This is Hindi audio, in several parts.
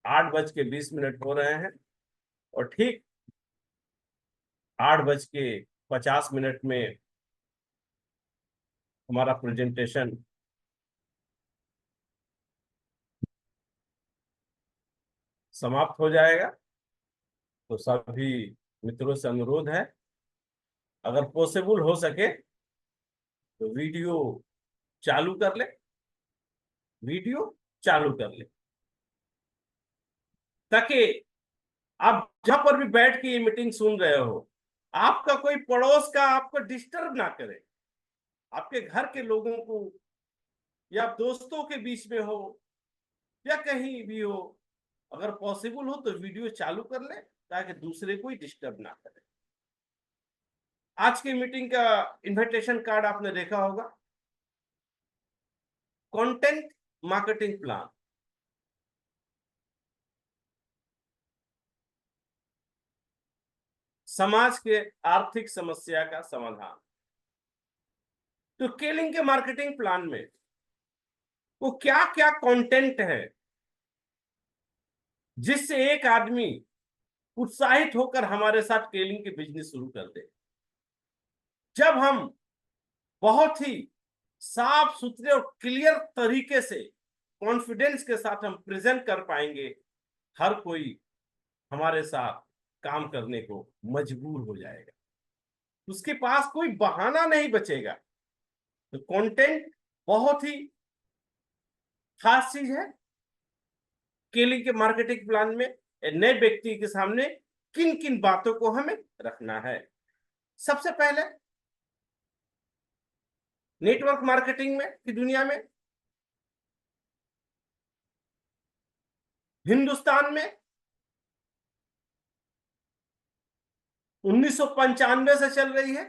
8:20 हो रहे हैं और ठीक 8:50 में हमारा प्रेजेंटेशन समाप्त हो जाएगा। तो सभी मित्रों से अनुरोध है, अगर पॉसिबल हो सके तो वीडियो चालू कर ले, वीडियो चालू कर ले, ताकि आप जहां पर भी बैठ के ये मीटिंग सुन रहे हो, आपका कोई पड़ोस का आपको डिस्टर्ब ना करे। आपके घर के लोगों को या दोस्तों के बीच में हो या कहीं भी हो, अगर पॉसिबल हो तो वीडियो चालू कर ले, ताकि दूसरे कोई डिस्टर्ब ना करे। आज की मीटिंग का इनविटेशन कार्ड आपने देखा होगा, कंटेंट मार्केटिंग प्लान। समाज के आर्थिक समस्या का समाधान। तो केलिंग के मार्केटिंग प्लान में वो क्या क्या कंटेंट है जिससे एक आदमी उत्साहित होकर हमारे साथ केलिंग के बिजनेस शुरू कर दे। जब हम बहुत ही साफ सुथरे और क्लियर तरीके से कॉन्फिडेंस के साथ हम प्रेजेंट कर पाएंगे, हर कोई हमारे साथ काम करने को मजबूर हो जाएगा, उसके पास कोई बहाना नहीं बचेगा। तो कंटेंट बहुत ही खास चीज है। केलिंग के मार्केटिंग प्लान में नए व्यक्ति के सामने किन किन बातों को हमें रखना है। सबसे पहले नेटवर्क मार्केटिंग में की दुनिया में हिंदुस्तान में 1995 से चल रही है,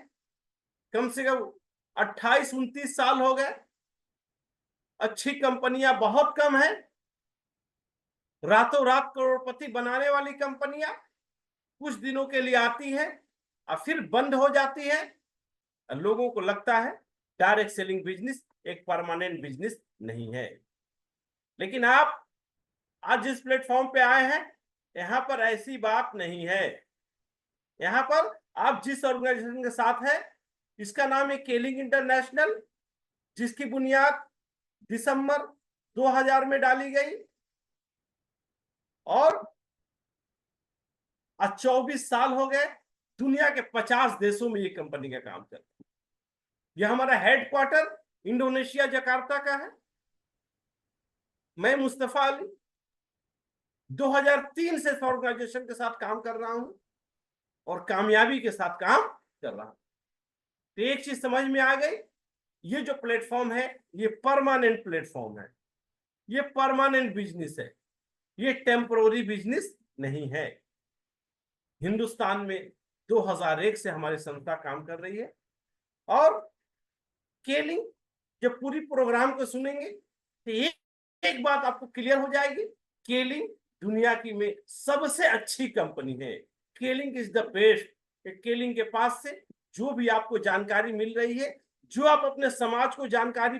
कम से कम 28-29 साल हो गए। अच्छी कंपनियां बहुत कम है, रातों रात करोड़पति बनाने वाली कंपनियां कुछ दिनों के लिए आती हैं और फिर बंद हो जाती है। लोगों को लगता है डायरेक्ट सेलिंग बिजनेस एक परमानेंट बिजनेस नहीं है। लेकिन आप आज जिस प्लेटफॉर्म पे आए हैं, यहां पर ऐसी बात नहीं है। यहां पर आप जिस ऑर्गेनाइजेशन के साथ है, इसका नाम है केलिंग इंटरनेशनल, जिसकी बुनियाद दिसंबर 2000 में डाली गई और आज 24 साल हो गए। दुनिया के 50 देशों में ये कंपनी का काम चलता है। यह हमारा हेडक्वार्टर इंडोनेशिया जकार्ता का है। मैं मुस्तफा अली 2003 से इस ऑर्गेनाइजेशन के साथ काम कर रहा हूं और कामयाबी के साथ काम कर रहा हूं। तो एक चीज समझ में आ गई, ये जो प्लेटफॉर्म है ये परमानेंट प्लेटफॉर्म है, ये परमानेंट बिजनेस है, ये टेम्पोररी बिजनेस नहीं है। हिंदुस्तान में 2001 से हमारी संस्था काम कर रही है और केलिंग जब पूरी प्रोग्राम को सुनेंगे तो एक बात आपको क्लियर हो जाएगी, केलिंग दुनिया की में सबसे अच्छी कंपनी है। केलिंग इज द बेस्ट। केलिंग के पास से जो भी आपको जानकारी मिल रही है, जो आप अपने समाज को जानकारी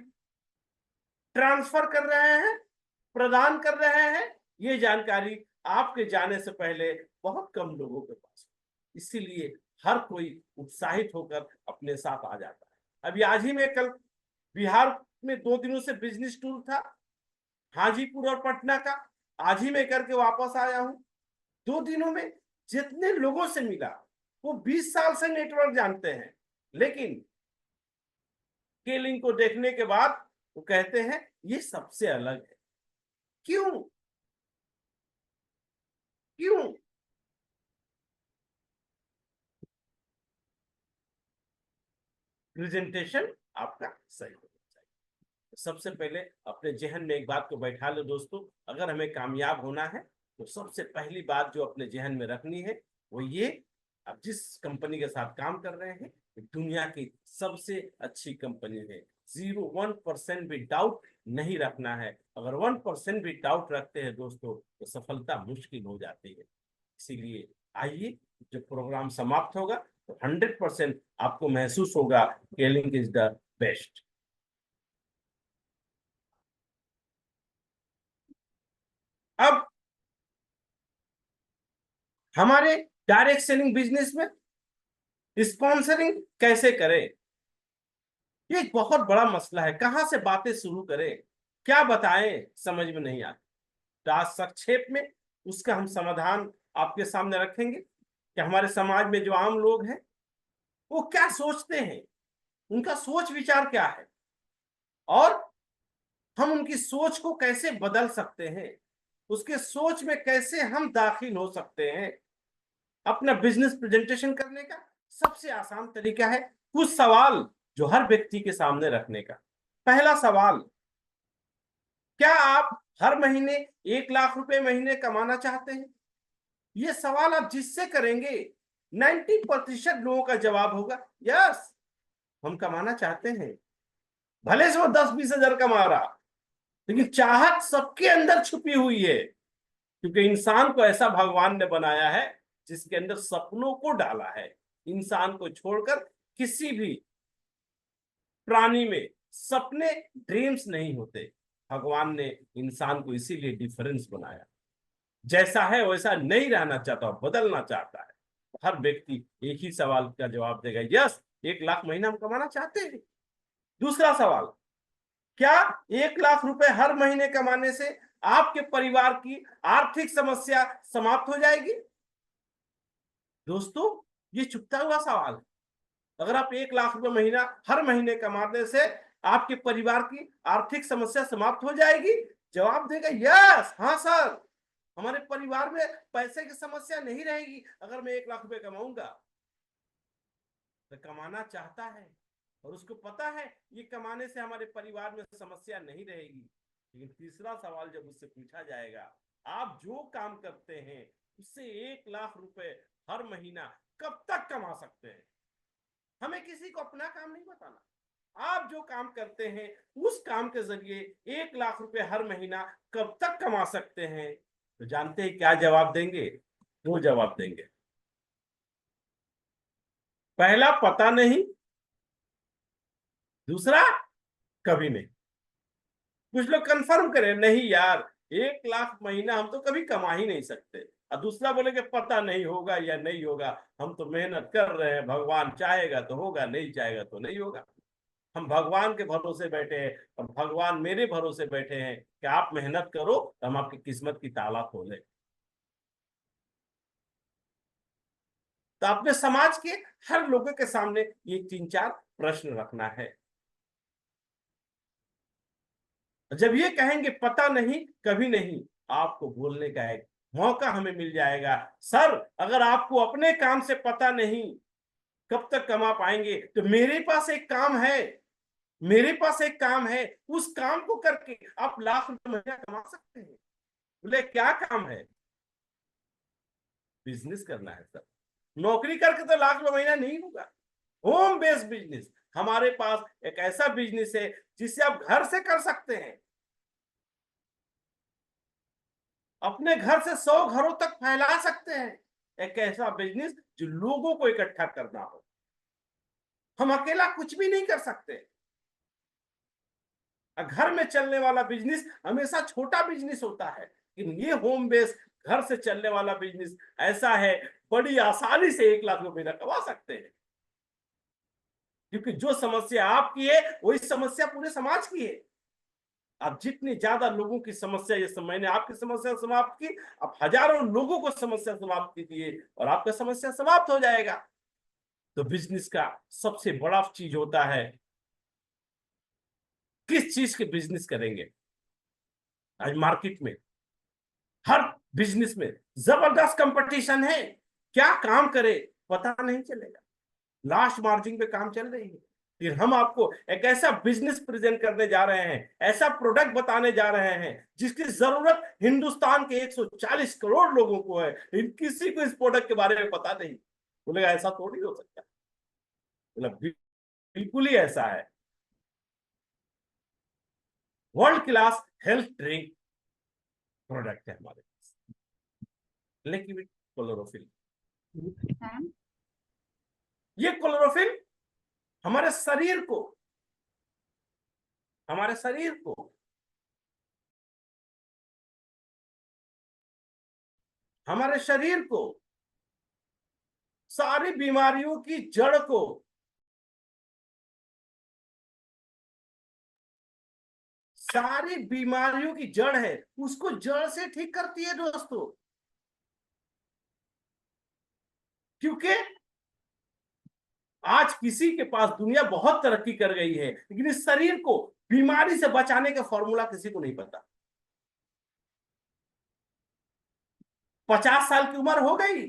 ट्रांसफर कर रहे हैं, प्रदान कर रहे हैं, ये जानकारी आपके जाने से पहले बहुत कम लोगों के पास, इसीलिए हर कोई उत्साहित होकर अपने साथ आ जाता है। अभी आज ही में कल बिहार में 2 दिनों से बिजनेस टूर था, हाजीपुर और पटना का, आज ही में करके वापस आया हूं। 2 दिनों में जितने लोगों से मिला वो 20 साल से नेटवर्क जानते हैं, लेकिन केलिंग को देखने के बाद वो कहते हैं ये सबसे अलग है। क्यों? क्यों? प्रेजेंटेशन आपका सही होना चाहिए। सबसे पहले अपने जहन में एक बात को बैठा लो दोस्तों, अगर हमें कामयाब होना है तो सबसे पहली बात जो अपने जहन में रखनी है वो ये, आप जिस कंपनी के साथ काम कर रहे हैं दुनिया की सबसे अच्छी कंपनी है। 0-1% भी डाउट नहीं रखना है। अगर 1% भी डाउट रखते हैं दोस्तों तो सफलता मुश्किल हो जाती है। इसीलिए आइए, जब प्रोग्राम समाप्त होगा तो 100% आपको महसूस होगा केलिंग इज द बेस्ट। अब हमारे डायरेक्ट सेलिंग बिजनेस में स्पॉन्सरिंग कैसे करें, ये एक बहुत बड़ा मसला है। कहां से बातें शुरू करें, क्या बताएं, समझ में नहीं आता। तो आज संक्षेप में उसका हम समाधान आपके सामने रखेंगे कि हमारे समाज में जो आम लोग हैं वो क्या सोचते हैं, उनका सोच विचार क्या है, और हम उनकी सोच को कैसे बदल सकते हैं, उसके सोच में कैसे हम दाखिल हो सकते हैं। अपना बिजनेस प्रेजेंटेशन करने का सबसे आसान तरीका है कुछ सवाल जो हर व्यक्ति के सामने रखने का। पहला सवाल, क्या आप हर महीने 1 लाख रुपए महीने कमाना चाहते हैं? ये सवाल आप जिससे करेंगे 90% लोगों का जवाब होगा यस, हम कमाना चाहते हैं। भले से वो 10-20 हजार कमा रहा, लेकिन चाहत सबके अंदर छुपी हुई है, क्योंकि इंसान को ऐसा भगवान ने बनाया है जिसके अंदर सपनों को डाला है। इंसान को छोड़कर किसी भी प्राणी में सपने, ड्रीम्स नहीं होते। भगवान ने इंसान को इसीलिए डिफरेंस बनाया। जैसा है वैसा नहीं रहना चाहता, बदलना चाहता है। हर व्यक्ति एक ही सवाल का जवाब देगा यस, 1 लाख महीना हम कमाना चाहते हैं। दूसरा सवाल, क्या 1 लाख रुपए हर महीने कमाने से आपके परिवार की आर्थिक समस्या समाप्त हो जाएगी? दोस्तों, ये चुपता हुआ सवाल है। अगर आप 1 लाख रुपए महीना हर महीने कमाने से आपके परिवार की आर्थिक समस्या समाप्त हो जाएगी, जवाब देगा यस, हाँ सर, हमारे परिवार में पैसे की समस्या नहीं रहेगी अगर मैं 1 लाख रुपए कमाऊंगा। तो कमाना चाहता है और उसको पता है ये कमाने से हमारे परिवार में समस्या नहीं रहेगी। लेकिन तीसरा सवाल जब उससे पूछा जाएगा, आप जो काम करते हैं उससे 1 लाख रुपए हर महीना कब तक कमा सकते हैं? हमें किसी को अपना काम नहीं बताना, आप जो काम करते हैं उस काम के जरिए 1 लाख रुपए हर महीना कब तक कमा सकते हैं? तो जानते हैं क्या जवाब देंगे? दो जवाब देंगे। पहला, पता नहीं। दूसरा, कभी नहीं। कुछ लोग कंफर्म करें नहीं यार, 1 लाख महीना हम तो कभी कमा ही नहीं सकते, और दूसरा बोले कि पता नहीं होगा या नहीं होगा, हम तो मेहनत कर रहे हैं, भगवान चाहेगा तो होगा, नहीं चाहेगा तो नहीं होगा। हम भगवान के भरोसे बैठे हैं और भगवान मेरे भरोसे बैठे हैं कि आप मेहनत करो तो हम आपकी किस्मत की ताला खोलें। तो अपने समाज के हर लोगों के सामने ये 3-4 प्रश्न रखना है। जब ये कहेंगे पता नहीं कभी नहीं, आपको बोलने का एक मौका हमें मिल जाएगा, सर अगर आपको अपने काम से पता नहीं कब तक कमा पाएंगे तो मेरे पास एक काम है, मेरे पास एक काम है, उस काम को करके आप लाख रुपए महीना कमा सकते हैं। बोले क्या काम है? बिजनेस करना है सर। नौकरी करके तो लाख रुपए महीना नहीं होगा। होम बेस्ड बिजनेस, हमारे पास एक ऐसा बिजनेस है जिसे आप घर से कर सकते हैं। अपने घर से 100 घरों तक फैला सकते हैं। एक ऐसा बिजनेस जो लोगों को इकट्ठा करना हो। हम अकेला कुछ भी नहीं कर सकते। घर में चलने वाला बिजनेस हमेशा छोटा बिजनेस होता है, लेकिन ये होम बेस घर से चलने वाला बिजनेस ऐसा है, बड़ी आसानी से 1 लाख रुपए कमा सकते हैं। क्योंकि जो समस्या आपकी है वही समस्या पूरे समाज की है। अब जितनी ज्यादा लोगों की समस्या, ये मैंने आपकी समस्या समाप्त की, अब हजारों लोगों को समस्या समाप्त कीजिए और आपका समस्या समाप्त हो जाएगा। तो बिजनेस का सबसे बड़ा चीज होता है किस चीज के बिजनेस करेंगे। आज मार्केट में हर बिजनेस में जबरदस्त कंपटीशन है, क्या काम करे पता नहीं चलेगा, लास्ट मार्जिन पे काम चल रही है। फिर हम आपको एक ऐसा बिजनेस प्रेजेंट करने जा रहे हैं, ऐसा प्रोडक्ट बताने जा रहे हैं जिसकी जरूरत हिंदुस्तान के 140 करोड़ लोगों को है, लेकिन किसी को इस प्रोडक्ट के बारे में पता नहीं। बोलेगा ऐसा थोड़ी हो सकता। मतलब बिल्कुल ही ऐसा है। World class health drink product है हमारे पास, लिक्विड क्लोरोफिल। ये क्लोरोफिल हमारे शरीर को, हमारे शरीर को हमारे शरीर को सारी बीमारियों की जड़ को, सारी बीमारियों की जड़ है, उसको जड़ से ठीक करती है दोस्तों। क्योंकि आज किसी के पास, दुनिया बहुत तरक्की कर गई है, लेकिन इस शरीर को बीमारी से बचाने का फॉर्मूला किसी को नहीं पता। 50 साल की उम्र हो गई,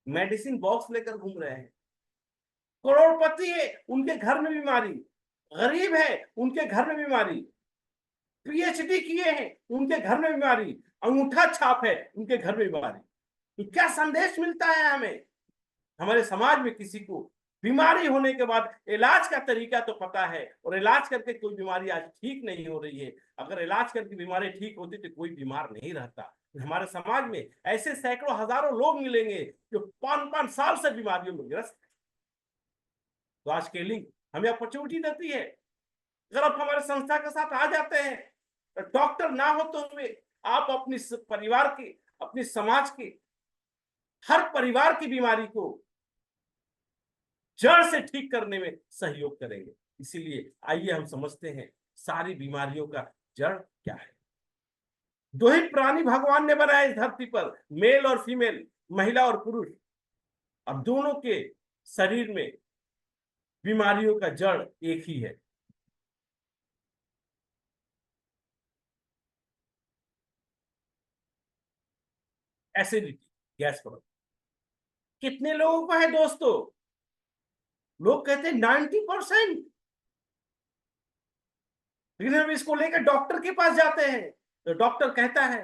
मेडिसिन बॉक्स लेकर घूम रहे हैं। करोड़पति है, उनके घर में बीमारी। गरीब है, उनके घर में बीमारी। पीएचडी किए हैं, उनके घर में बीमारी। अंगूठा छाप है, उनके घर में बीमारी। तो क्या संदेश मिलता है हमें? हमारे समाज में किसी को बीमारी होने के बाद इलाज का तरीका तो पता है, और इलाज करके कोई बीमारी आज ठीक नहीं हो रही है। अगर इलाज करके बीमारी ठीक होती तो कोई बीमार नहीं रहता। हमारे समाज में ऐसे सैकड़ों हजारों लोग मिलेंगे जो 5-5 साल से बीमारियों में ग्रस्त। तो आज के लिंक हमें अपॉर्चुनिटी देती है। अगर आप हमारे संस्था के साथ आ जाते हैं, तो डॉक्टर ना हो तो हुए, आप अपनी परिवार की, अपनी समाज की, हर परिवार की बीमारी को जड़ से ठीक करने में सहयोग करेंगे। इसीलिए आइए हम समझते हैं सारी बीमारियों का जड़ क्या है। दो ही प्राणी भगवान ने बनाए इस धरती पर, मेल और फीमेल, महिला और पुरुष। अब दोनों के शरीर में बीमारियों का जड़ एक ही है। Acidity, gas problem. कितने लोगों को है दोस्तों? लोग कहते हैं 90%। लेकिन हम इसको लेकर डॉक्टर के पास जाते हैं, तो डॉक्टर कहता है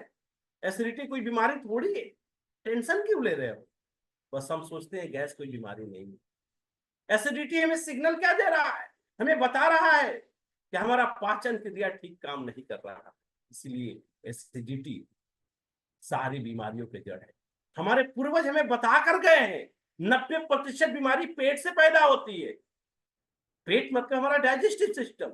एसिडिटी कोई बीमारी थोड़ी है, टेंशन क्यों ले रहे हो? बस हम सोचते हैं गैस कोई बीमारी नहीं है। एसिडिटी हमें सिग्नल क्या दे रहा है? हमें बता रहा है कि हमारा पाचन क्रिया ठीक काम नहीं कर रहा है। इसलिए एसिडिटी सारी बीमारियों के जड़ है। हमारे पूर्वज हमें बता कर गए हैं 90% बीमारी पेट से पैदा होती है। पेट मतलब हमारा डाइजेस्टिव सिस्टम।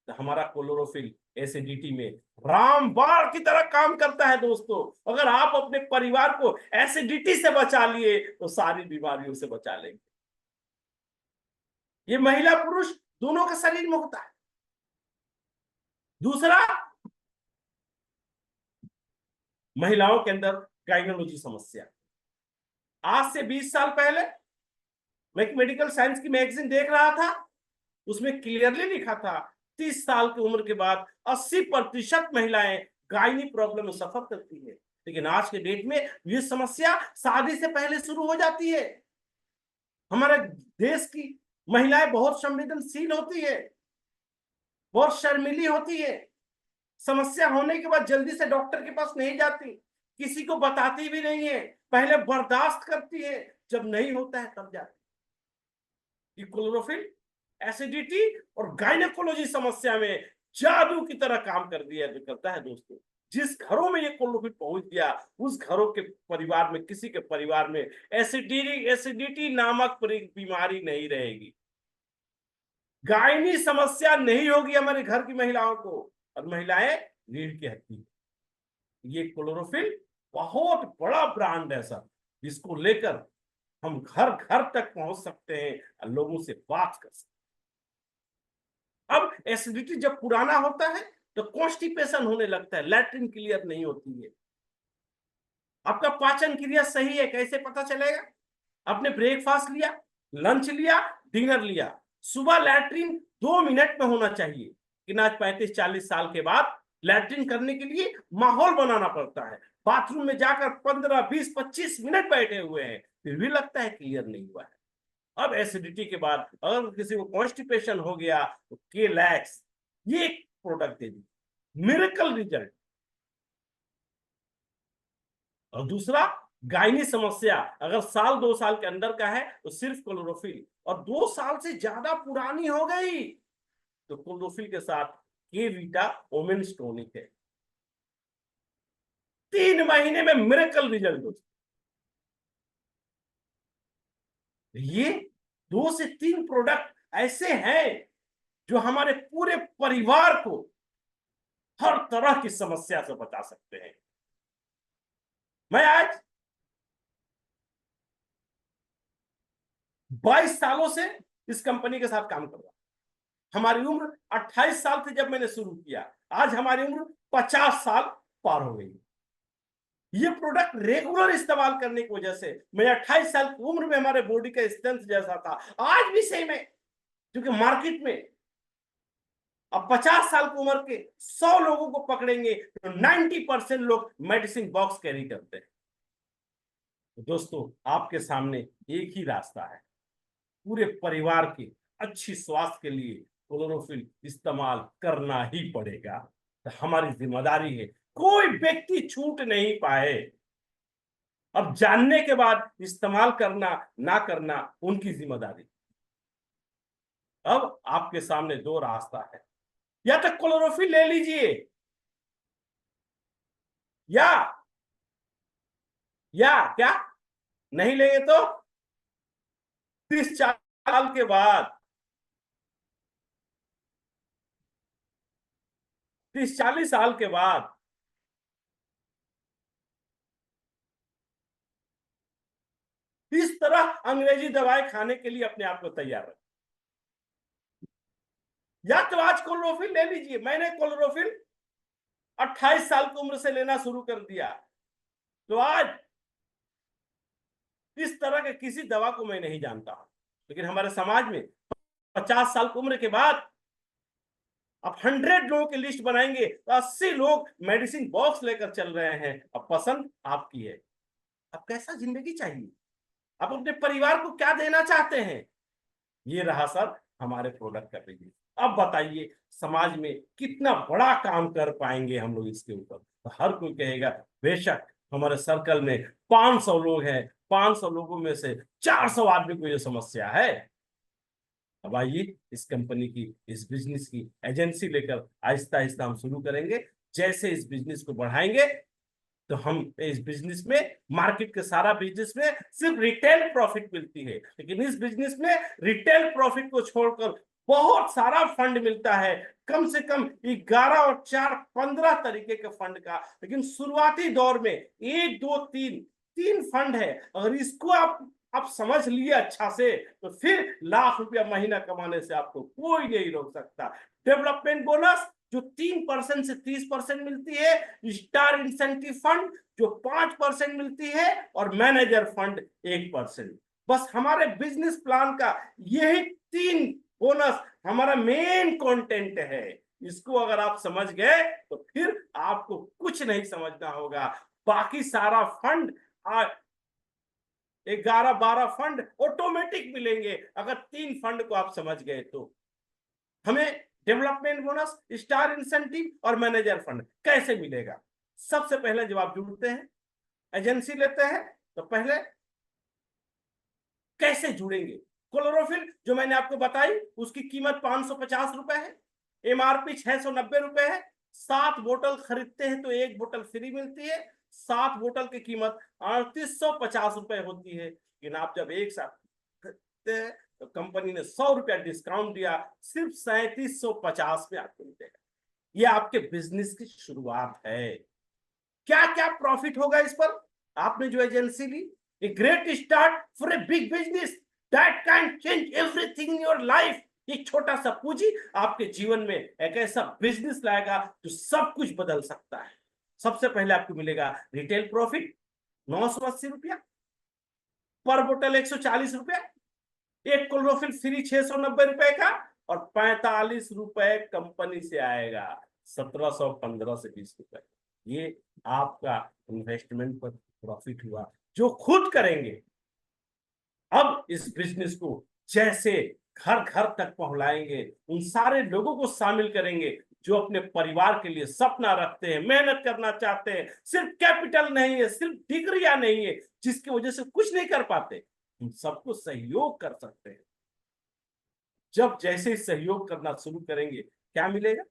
तो हमारा क्लोरोफिल एसिडिटी में रामबाण की तरह काम करता है दोस्तों। अगर आप अपने परिवार को एसिडिटी से बचा लिए तो सारी बीमारियों से बचा लेंगे। ये महिला पुरुष दोनों के शरीर में होता है। दूसरा, महिलाओं के अंदर गाइनोलॉजी समस्या। आज से 20 साल पहले मैं एक मेडिकल साइंस की मैगजीन देख रहा था, उसमें क्लियरली लिखा था 30 साल की उम्र के बाद 80% महिलाएं गायनी प्रॉब्लम में सफर करती है। लेकिन आज के डेट में ये समस्या शादी से पहले शुरू हो जाती है। हमारे देश की महिलाएं बहुत संवेदनशील होती है, बहुत शर्मीली होती है। समस्या होने के बाद जल्दी से डॉक्टर के पास नहीं जाती, किसी को बताती भी नहीं है, पहले बर्दाश्त करती है, जब नहीं होता है तब जाती। क्लोरोफिल एसिडिटी और गायनेकोलॉजी समस्या में जादू की तरह काम कर दिया करता है दोस्तों। जिस घरों में ये क्लोरोफिल पहुंच गया, उस घरों के परिवार में, किसी के परिवार में एसिडिटी नामक बीमारी नहीं रहेगी। गायनी समस्या नहीं होगी हमारे घर की महिलाओं को। और महिलाएं रीढ़ की हड्डी। ये क्लोरोफिल बहुत बड़ा ब्रांड है सर, जिसको लेकर हम घर घर तक पहुंच सकते हैं और लोगों से बात कर सकते हैं। अब एसिडिटी जब पुराना होता है तो कॉन्स्टिपेशन होने लगता है, लैट्रिन क्लियर नहीं होती है। आपका पाचन क्रिया सही है कैसे पता चलेगा? आपने ब्रेकफास्ट लिया, लंच लिया, डिनर लिया, सुबह लैट्रिन 2 मिनट में होना चाहिए। लेकिन आज 35-40 साल के बाद लैट्रिन करने के लिए माहौल बनाना पड़ता है। बाथरूम में जाकर 15-20-25 मिनट बैठे हुए हैं, फिर भी लगता है क्लियर नहीं हुआ है। अब एसिडिटी के बाद अगर किसी को कॉन्स्टिपेशन हो गया तो केलैक्स ये एक प्रोडक्ट दे दी, मिरेकल रिजल्ट। और दूसरा, गायनी समस्या अगर साल 2 साल के अंदर का है तो सिर्फ क्लोरोफिल, और 2 साल से ज्यादा पुरानी हो गई तो क्लोरोफिल के साथ के वीटा ओमेन टॉनिक है। 3 महीने में मिरेकल रिजल्ट हो। ये 2 से 3 प्रोडक्ट ऐसे हैं जो हमारे पूरे परिवार को हर तरह की समस्या से बचा सकते हैं। मैं आज 22 सालों से इस कंपनी के साथ काम कर रहा हूं। हमारी उम्र 28 साल थी जब मैंने शुरू किया, आज हमारी उम्र 50 साल पार हो गई। ये प्रोडक्ट रेगुलर इस्तेमाल करने की वजह से मैं 28 साल की उम्र में हमारे बॉडी का स्ट्रेंथ जैसा था, आज भी सेम है। क्योंकि मार्केट में अब 50 साल की उम्र के 100 लोगों को पकड़ेंगे तो 90% लोग मेडिसिन बॉक्स कैरी करते हैं। तो दोस्तों, आपके सामने एक ही रास्ता है, पूरे परिवार के अच्छी स्वास्थ्य के लिए क्लोरोफिल इस्तेमाल करना ही पड़ेगा। तो हमारी जिम्मेदारी है, कोई व्यक्ति छूट नहीं पाए। अब जानने के बाद इस्तेमाल करना ना करना उनकी जिम्मेदारी। अब आपके सामने दो रास्ता है, या तो क्लोरोफिल ले लीजिए, या क्या नहीं लेंगे तो 30-40 साल के बाद 30-40 साल के बाद इस तरह अंग्रेजी दवाएं खाने के लिए अपने आप को तैयार रखें। या तो आज क्लोरोफिल ले लीजिए। मैंने क्लोरोफिल 28 साल की उम्र से लेना शुरू कर दिया, तो आज इस तरह के किसी दवा को मैं नहीं जानता। लेकिन हमारे समाज में 50 साल की उम्र के बाद अब 100 लोगों की लिस्ट बनाएंगे तो 80 लोग मेडिसिन बॉक्स लेकर चल रहे हैं। अब पसंद आपकी है, अब कैसा जिंदगी चाहिए, आप अपने परिवार को क्या देना चाहते हैं। ये रहा सर हमारे प्रोडक्ट का रिव्यू। अब बताइए समाज में कितना बड़ा काम कर पाएंगे हम लोग इसके ऊपर। तो हर कोई कहेगा बेशक हमारे सर्कल में 500 लोग हैं, 500 लोगों में से 400 आदमी को ये समस्या है। अब आइए इस कंपनी की, इस बिजनेस की एजेंसी लेकर आहिस्ता आहिस्ता हम शुरू करेंगे। जैसे इस बिजनेस को बढ़ाएंगे तो हम इस बिजनेस में, मार्केट के सारा बिजनेस में सिर्फ रिटेल प्रॉफिट मिलती है, लेकिन इस बिजनेस में रिटेल प्रॉफिट को छोड़कर बहुत सारा फंड मिलता है। कम से कम 11 और 4 15 तरीके के फंड का। लेकिन शुरुआती दौर में 1 2 3 फंड है। अगर इसको आप समझ लिए अच्छा से, तो फिर लाख रुपया महीना कमाने से आपको कोई नहीं रोक सकता। डेवलपमेंट बोनस जो 3% से 30% मिलती है, स्टार इंसेंटिव फंड जो 5% मिलती है, और मैनेजर फंड 1%। बस हमारे बिजनेस प्लान का यही 3 बोनस हमारा मेन कंटेंट है। इसको अगर आप समझ गए तो फिर आपको कुछ नहीं समझना होगा। बाकी सारा फंड 11-12 फंड ऑटोमेटिक मिलेंगे अगर 3 फंड को आप समझ गए तो। हमें डेवलपमेंट बोनस, स्टार इंसेंटिव और मैनेजर फंड कैसे मिलेगा। सबसे पहले जब आप जुड़ते हैं, एजेंसी लेते हैं, तो पहले कैसे जुड़ेंगे। क्लोरोफिल जो मैंने आपको बताई उसकी कीमत 550 रुपए है, एमआरपी 690 रुपए है। 7 बोतल खरीदते हैं तो 1 बोतल फ्री मिलती है। 7 बोतल की कीमत 3850 रुपए होती है। लेकिन आप जब एक साथ खरीदते हैं तो कंपनी ने 100 रुपया डिस्काउंट दिया, सिर्फ 3750 में आपको मिलेगा। ये आपके बिजनेस की शुरुआत है। क्या क्या प्रॉफिट होगा इस पर। आपने जो एजेंसी ली, a great start for a big business that can change everything in your life. एक छोटा सा पूंजी आपके जीवन में एक ऐसा बिजनेस लाएगा जो सब कुछ बदल सकता है। सबसे पहले आपको मिलेगा रिटेल प्रॉफिट 980 रुपया, पर बोतल 140 रुपया, एक क्लोरोफिल फ्री 690 रुपए का, और 45 रुपए कंपनी से आएगा। 1715 से 20 रुपए ये आपका इन्वेस्टमेंट पर प्रॉफिट हुआ जो खुद करेंगे। अब इस बिजनेस को जैसे घर घर तक पहुंचाएंगे, उन सारे लोगों को शामिल करेंगे जो अपने परिवार के लिए सपना रखते हैं, मेहनत करना चाहते हैं। सिर्फ कैपिटल नहीं है, सिर्फ डिग्रियां नहीं है जिसकी वजह से कुछ नहीं कर पाते, हम सबको सहयोग कर सकते हैं। जब जैसे सहयोग करना शुरू करेंगे क्या मिलेगा।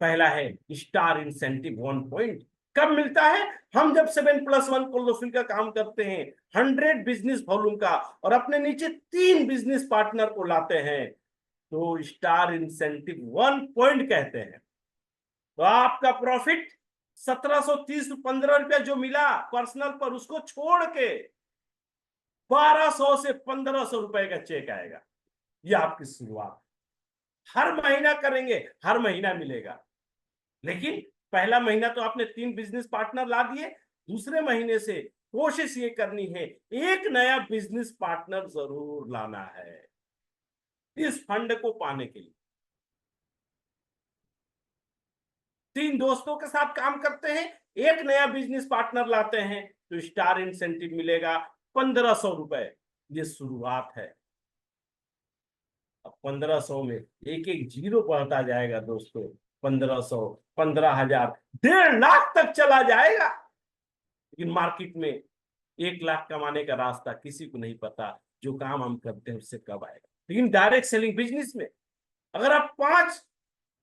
पहला है स्टार इंसेंटिव 1 पॉइंट। कब मिलता है, हम जब 7+1 क्लोरोफिल का काम करते हैं, 100 बिजनेस वॉल्यूम का, और अपने नीचे 3 बिजनेस पार्टनर को लाते हैं, तो स्टार इंसेंटिव 1 पॉइंट कहते हैं। तो आपका प्रॉफिट 1730 15 रुपया जो मिला पर्सनल पर, उसको छोड़ के 1200 से 1500 रुपए का चेक आएगा। ये आपकी शुरुआत, हर महीना करेंगे, हर महीना मिलेगा। लेकिन पहला महीना तो आपने 3 बिजनेस पार्टनर ला दिए, दूसरे महीने से कोशिश ये करनी है एक नया बिजनेस पार्टनर जरूर लाना है इस फंड को पाने के लिए। 3 दोस्तों के साथ काम करते हैं, एक नया बिजनेस पार्टनर लाते हैं तो स्टार इंसेंटिव मिलेगा 1500 रुपए। ये शुरुआत है। अब 1500 में एक एक जीरो बढ़ता जाएगा दोस्तों, 1500, 15,000, 1.5 लाख तक चला जाएगा। लेकिन मार्केट में 1 लाख कमाने का रास्ता किसी को नहीं पता, जो काम हम करते हैं उससे कब आएगा। लेकिन डायरेक्ट सेलिंग बिजनेस में अगर आप 5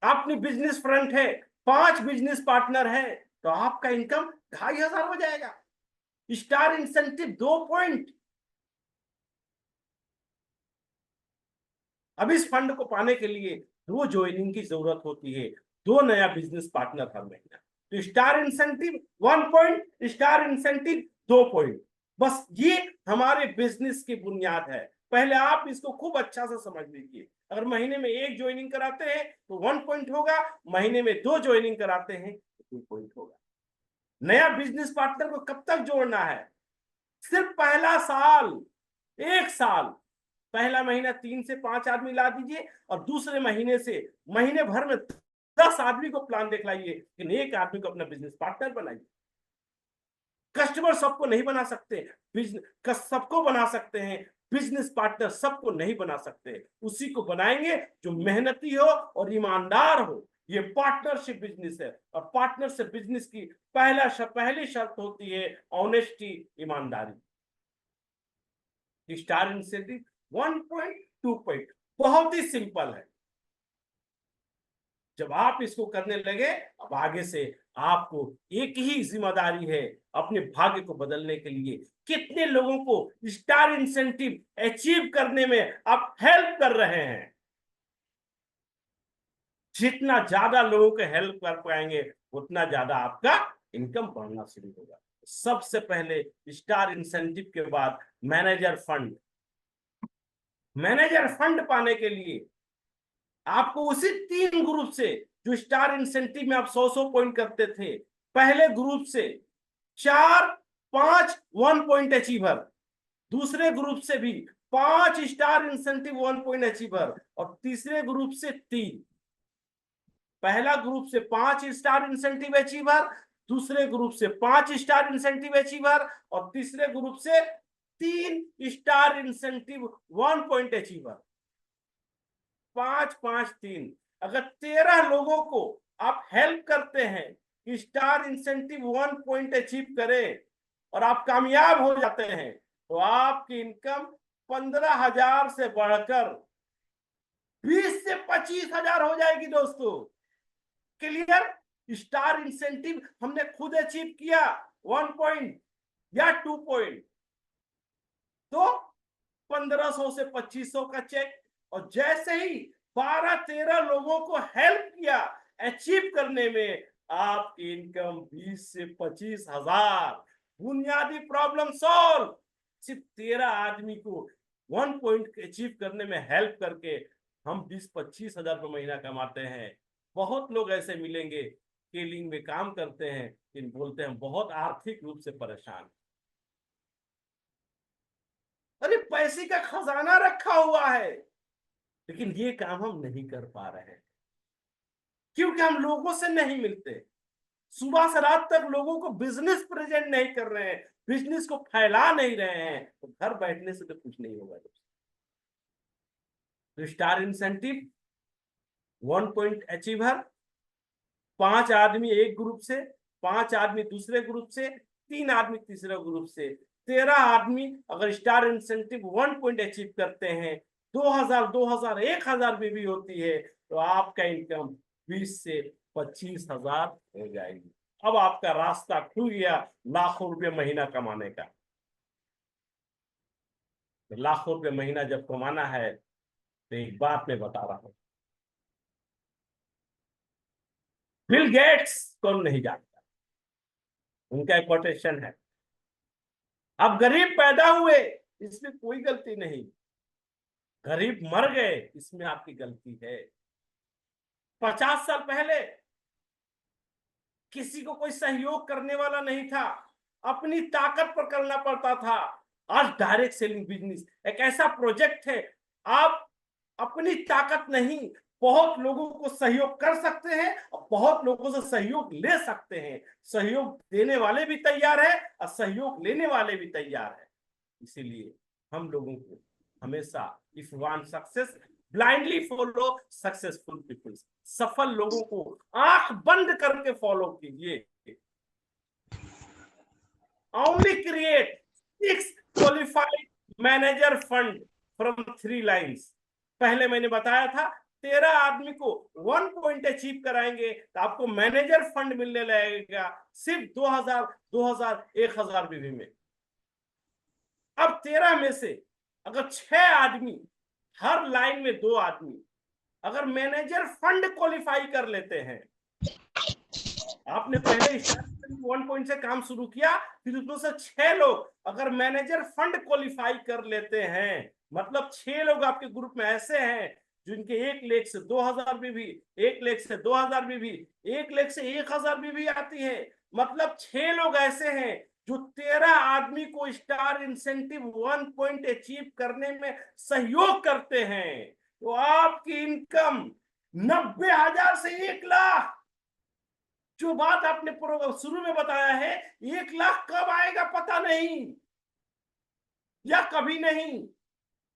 अपनी बिजनेस फ्रंट है, 5 बिजनेस पार्टनर है, तो आपका इनकम 2,500 हो जाएगा। Star incentive 2 point. अब इस फंड को पाने के लिए 2 ज्वाइनिंग की जरूरत होती है, 2 नया बिजनेस पार्टनर हर महीना। तो star incentive 1 point, star incentive 2 point, बस ये हमारे बिजनेस की बुनियाद है। पहले आप इसको खूब अच्छा से समझ लीजिए। अगर महीने में 1 ज्वाइनिंग कराते हैं तो 1 पॉइंट होगा, महीने में 2 ज्वाइनिंग कराते हैं तो 2 पॉइंट होगा। नया बिजनेस पार्टनर को कब तक जोड़ना है? सिर्फ पहला साल, 1 साल। पहला महीना 3 से 5 आदमी ला दीजिए और दूसरे महीने से महीने भर में 10 आदमी को प्लान दिखलाइए, लेकिन एक आदमी को अपना बिजनेस पार्टनर बनाइए। कस्टमर सबको नहीं बना सकते, बिजनेस सबको बना सकते हैं, बिजनेस पार्टनर सबको नहीं बना सकते। उसी को बनाएंगे जो मेहनती हो और ईमानदार हो। ये पार्टनरशिप बिजनेस है और पार्टनरशिप बिजनेस की पहली शर्त होती है ऑनेस्टी, ईमानदारी। स्टार इंसेंटिव 1 पॉइंट, 2 पॉइंट, बहुत ही सिंपल है। जब आप इसको करने लगे, अब आगे से आपको एक ही जिम्मेदारी है अपने भाग्य को बदलने के लिए। कितने लोगों को स्टार इंसेंटिव अचीव करने में आप हेल्प कर रहे हैं? जितना ज्यादा लोगों को हेल्प कर पाएंगे उतना ज्यादा आपका इनकम बढ़ना शुरू होगा। सबसे पहले स्टार इंसेंटिव के बाद मैनेजर फंड। मैनेजर फंड पाने के लिए आपको उसी 3 ग्रुप से, जो स्टार इंसेंटिव में आप 100 पॉइंट करते थे, पहले ग्रुप से 4, 5 1 पॉइंट अचीवर, दूसरे ग्रुप से भी 5 स्टार इंसेंटिव 1 पॉइंट अचीवर, और तीसरे ग्रुप से 3। पहला ग्रुप से 5 स्टार इंसेंटिव अचीवर, दूसरे ग्रुप से 5 स्टार इंसेंटिव अचीवर, और तीसरे ग्रुप से 3 स्टार इंसेंटिव 1 पॉइंट अचीवर। 5 5 3। अगर 13 लोगों को आप हेल्प करते हैं कि स्टार इंसेंटिव 1 पॉइंट अचीव करें और आप कामयाब हो जाते हैं, तो आपकी इनकम 15,000 से बढ़कर 20 से 25,000 हो जाएगी दोस्तों। क्लियर? स्टार इंसेंटिव हमने खुद अचीव किया 1 पॉइंट या 2 पॉइंट, तो 1500 से 2500 का चेक, और जैसे ही 12-13 लोगों को हेल्प किया अचीव करने में, आपकी इनकम 20 से 25,000। बुनियादी प्रॉब्लम सॉल्व। सिर्फ 13 आदमी को 1 पॉइंट अचीव करने में हेल्प करके हम 20-25,000 रुपये महीना कमाते हैं। बहुत लोग ऐसे मिलेंगे स्केलिंग में काम करते हैं, लेकिन बोलते हैं बहुत आर्थिक रूप से परेशान। अरे पैसे का खजाना रखा हुआ है, लेकिन ये काम हम नहीं कर पा रहे हैं क्योंकि हम लोगों से नहीं मिलते। सुबह से रात तक लोगों को बिजनेस प्रेजेंट नहीं कर रहे हैं, बिजनेस को फैला नहीं रहे हैं, तो घर बैठने से तो कुछ नहीं होगा। तो स्टार इंसेंटिव 1 पॉइंट अचीवर, 5 आदमी एक ग्रुप से, 5 आदमी दूसरे ग्रुप से, 3 आदमी तीसरे ग्रुप से, 13 आदमी अगर स्टार इंसेंटिव 1 पॉइंट अचीव करते हैं, 2,000 2,000 1,000 भी होती है, तो आपका इनकम 20 से 25,000 हो जाएगी। अब आपका रास्ता खुल गया लाखों रुपए महीना कमाने का। लाखों रुपए महीना जब कमाना है तो एक बात मैं बता रहा हूं, बिल गेट्स कौन नहीं जानता, उनका एक कोटेशन है, आप गरीब पैदा हुए इसमें कोई गलती नहीं। गरीब मर गए, इसमें आपकी गलती है। 50 साल पहले किसी को कोई सहयोग करने वाला नहीं था, अपनी ताकत पर करना पड़ता था। आज डायरेक्ट सेलिंग बिजनेस एक ऐसा प्रोजेक्ट है, आप अपनी ताकत नहीं, बहुत लोगों को सहयोग कर सकते हैं और बहुत लोगों से सहयोग ले सकते हैं। सहयोग देने वाले भी तैयार है और सहयोग लेने वाले भी तैयार है। इसीलिए हम लोगों को हमेशा if want success blindly follow successful people. सफल लोगों को आंख बंद करके फॉलो कीजिए। Only create 6 qualified manager fund from 3 lines. पहले मैंने बताया था 13 आदमी को 1 पॉइंट अचीव कराएंगे तो आपको मैनेजर फंड मिलने लगेगा सिर्फ 2000, 2000, 1000 बीवी में। अब 13 में से अगर 6 आदमी, हर लाइन में 2 आदमी अगर मैनेजर फंड क्वालिफाई कर लेते हैं, आपने पहले 1 पॉइंट से काम शुरू किया, फिर उसमें से 6 लोग अगर मैनेजर फंड क्वालिफाई कर लेते हैं, मतलब 6 लोग आपके ग्रुप में ऐसे हैं जिनके 1 लाख से 2000 बीवी, 1 लाख से 2000 बीवी, 1 लाख से 1000 बीवी आती है, मतलब 6 लोग ऐसे हैं जो 13 आदमी को स्टार इंसेंटिव 1 पॉइंट अचीव करने में सहयोग करते हैं। तो आपकी इनकम 90,000 से 1 लाख, जो बात आपने शुरू में बताया है, 1 लाख कब आएगा पता नहीं या कभी नहीं।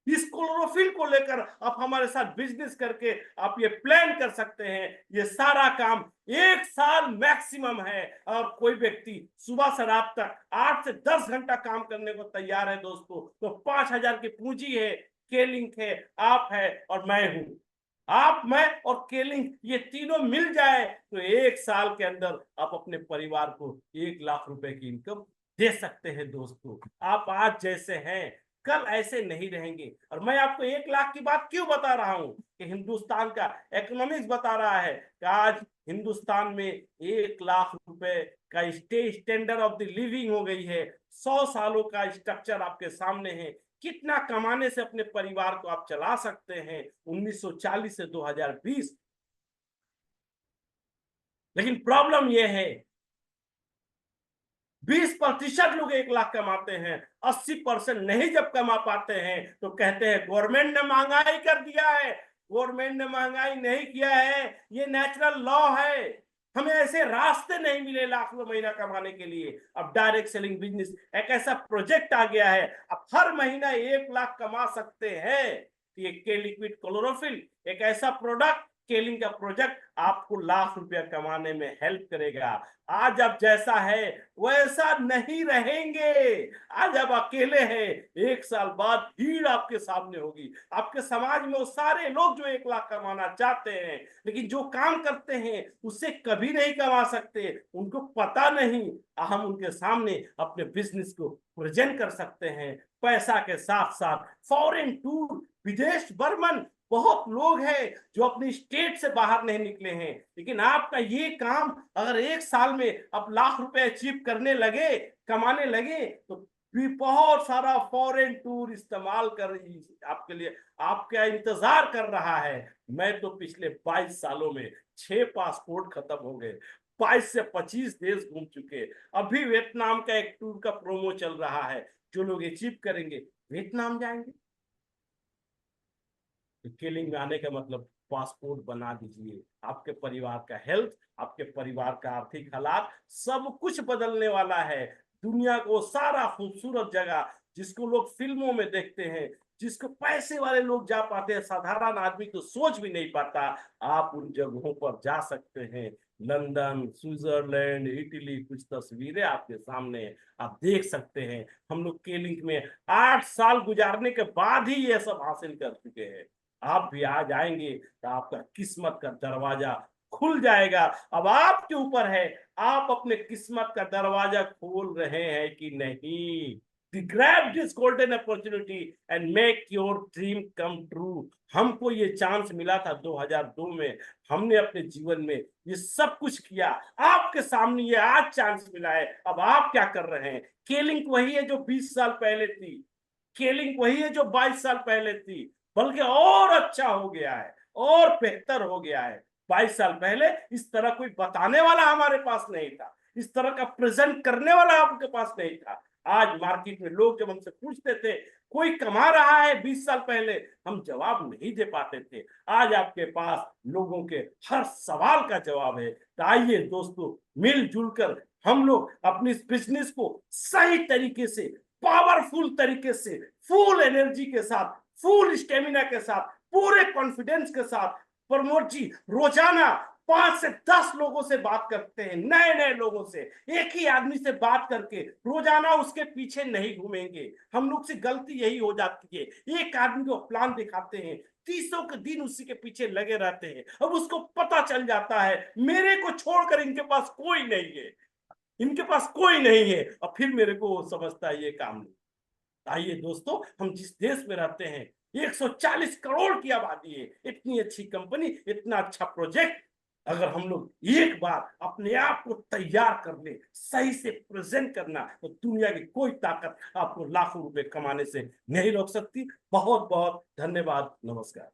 इस क्लोरोफिल को लेकर आप हमारे साथ बिजनेस करके आप ये प्लान कर सकते हैं। ये सारा काम 1 साल मैक्सिमम है और कोई व्यक्ति सुबह से रात तक 8 से 10 घंटा काम करने को तैयार है दोस्तों। तो 5000 की पूंजी है, के-लिंक है, आप है और मैं हूं। आप, मैं और के-लिंक ये तीनों मिल जाए तो 1 साल के अंदर आप अपने परिवार को 1 लाख रुपए की इनकम दे सकते हैं दोस्तों। आप आज जैसे हैं कल ऐसे नहीं रहेंगे। और मैं आपको 1 लाख की बात क्यों बता रहा हूं कि हिंदुस्तान का इकोनॉमिक्स बता रहा है कि आज हिंदुस्तान में 1 लाख रुपए का स्टैंडर्ड ऑफ द लिविंग हो गई है। 100 सालों का स्ट्रक्चर आपके सामने है। कितना कमाने से अपने परिवार को आप चला सकते हैं 1940 से 2020। लेकिन प्रॉब्लम यह है 20% लोग 1 लाख कमाते हैं, 80% नहीं जब कमा पाते हैं तो कहते हैं गवर्नमेंट ने महंगाई कर दिया है। गवर्नमेंट ने महंगाई नहीं किया है, ये नेचुरल लॉ है। हमें ऐसे रास्ते नहीं मिले लाख रुपए महीना कमाने के लिए। अब डायरेक्ट सेलिंग बिजनेस एक ऐसा प्रोजेक्ट आ गया है, अब हर महीना 1 लाख कमा सकते हैं। ये के लिक्विड क्लोरोफिल एक ऐसा प्रोडक्ट, के-लिंक का प्रोजेक्ट आपको लाख रुपया कमाने में हेल्प करेगा। आज आप जैसा है वैसा नहीं रहेंगे। आज आप अकेले हैं, 1 साल बाद भीड़ आपके सामने होगी। आपके समाज में वो सारे लोग जो 1 लाख कमाना चाहते हैं लेकिन जो काम करते हैं उससे कभी नहीं कमा सकते, उनको पता नहीं, हम उनके सामने अपने बिजनेस को प्रेजेंट कर सकते हैं। पैसा के साथ साथ फॉरेन टूर, विदेश भ्रमण, बहुत लोग हैं जो अपनी स्टेट से बाहर नहीं निकले हैं। लेकिन आपका ये काम अगर 1 साल में आप लाख रुपए अचीव करने लगे, कमाने लगे, तो भी बहुत सारा फॉरेन टूर इस्तेमाल कर आपके लिए आपका इंतजार कर रहा है। मैं तो पिछले 22 सालों में 6 पासपोर्ट खत्म हो गए, 22 से 25 देश घूम चुके। अभी वियतनाम का एक टूर का प्रोमो चल रहा है। जो लोग अचीव करेंगे वियतनाम जाएंगे। के-लिंक में आने का मतलब पासपोर्ट बना दीजिए। आपके परिवार का हेल्थ, आपके परिवार का आर्थिक हालात सब कुछ बदलने वाला है। दुनिया को सारा खूबसूरत जगह जिसको लोग फिल्मों में देखते हैं, जिसको पैसे वाले लोग जा पाते हैं, साधारण आदमी तो सोच भी नहीं पाता, आप उन जगहों पर जा सकते हैं। लंदन, स्विट्जरलैंड, इटली, कुछ तस्वीरें आपके सामने, आप देख सकते हैं। हम लोग के-लिंक में 8 साल गुजारने के बाद ही ये सब हासिल कर चुके हैं। आप भी आ जाएंगे तो आपका किस्मत का दरवाजा खुल जाएगा। अब आपके ऊपर है, आप अपने किस्मत का दरवाजा खोल रहे हैं कि नहीं। Grab this golden opportunity and make your dream come true. हमको ये चांस मिला था 2002 में, हमने अपने जीवन में ये सब कुछ किया। आपके सामने ये आज चांस मिला है, अब आप क्या कर रहे हैं? के-लिंक वही है जो 20 साल पहले थी। स्केलिंग वही है जो 22 साल पहले थी, बल्कि और अच्छा हो गया है और बेहतर हो गया है। 22 साल पहले इस तरह कोई बताने वाला हमारे पास नहीं था, इस तरह का प्रेजेंट करने वाला आपके पास नहीं था। आज मार्केट में लोग जब हमसे पूछते थे कोई कमा रहा है 20 साल पहले, हम जवाब नहीं दे पाते थे। आज आपके पास लोगों के हर सवाल का जवाब है। तो आइए दोस्तों, मिलजुल कर हम लोग अपनी बिजनेस को सही तरीके से, पावरफुल तरीके से, फुल एनर्जी के साथ, फुल स्टेमिना के साथ, पूरे कॉन्फिडेंस के साथ, प्रमोद जी रोजाना 5 से 10 लोगों से बात करते हैं, नए नए लोगों से। एक ही आदमी से बात करके रोजाना उसके पीछे नहीं घूमेंगे। हम लोग से गलती यही हो जाती है, एक आदमी को प्लान दिखाते हैं, 30 के दिन उसी के पीछे लगे रहते हैं। अब उसको पता चल जाता है मेरे को छोड़कर इनके पास कोई नहीं है, इनके पास कोई नहीं है, और फिर मेरे को समझता है ये काम नहीं। आइए दोस्तों, हम जिस देश में रहते हैं, 140 करोड़ की आबादी है, इतनी अच्छी कंपनी, इतना अच्छा प्रोजेक्ट, अगर हम लोग एक बार अपने आप को तैयार कर ले, सही से प्रेजेंट करना, तो दुनिया की कोई ताकत आपको लाखों रुपए कमाने से नहीं रोक सकती। बहुत बहुत धन्यवाद, नमस्कार।